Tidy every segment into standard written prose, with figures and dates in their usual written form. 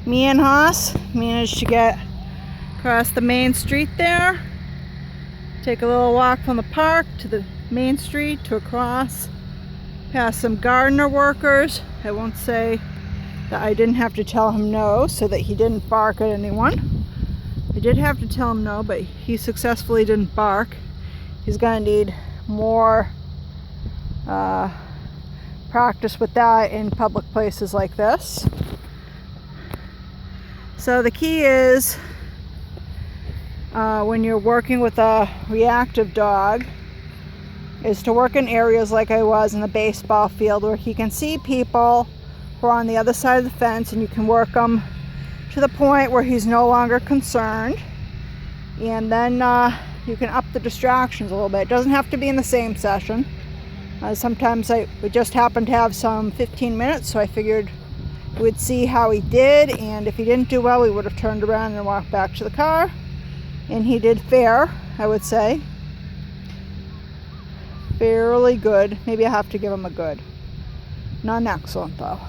Me and Haas managed to get across the main street there. Take a little walk from the park to the main street to across. Past some gardener workers. I won't say that I didn't have to tell him no so that he didn't bark at anyone. I did have to tell him no, but he successfully didn't bark. He's going to need more practice with that in public places like this. So the key is when you're working with a reactive dog is to work in areas like I was in the baseball field where he can see people who are on the other side of the fence, and you can work them to the point where he's no longer concerned, and then you can up the distractions a little bit. It doesn't have to be in the same session. Sometimes we just happened to have some 15 minutes, so I figured we'd see how he did, and if he didn't do well we would have turned around and walked back to the car. And he did fair, I would say. Fairly good. Maybe I have to give him a good. Not an excellent though.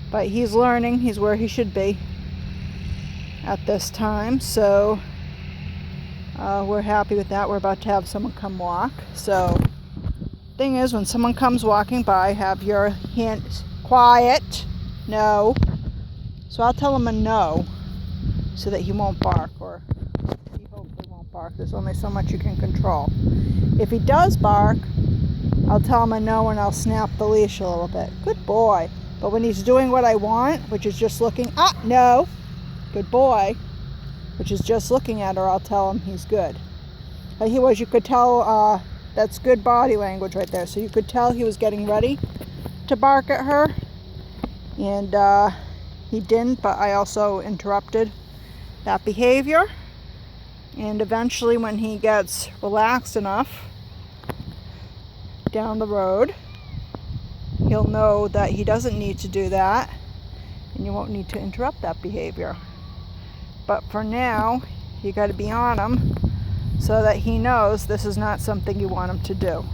But he's learning. He's where he should be at this time. So we're happy with that. We're about to have someone come walk. So thing is, when someone comes walking by, have your hint quiet. No. So I'll tell him a no so that he won't bark, or he hopefully won't bark. There's only so much you can control. If he does bark, I'll tell him a no and I'll snap the leash a little bit. Good boy. But when he's doing what I want, which is just looking, no, good boy, which is just looking at her, I'll tell him he's good. You could tell, that's good body language right there. So you could tell he was getting ready to bark at her. And he didn't, but I also interrupted that behavior. And eventually when he gets relaxed enough down the road, he'll know that he doesn't need to do that, and you won't need to interrupt that behavior. But for now, you got to be on him so that he knows this is not something you want him to do.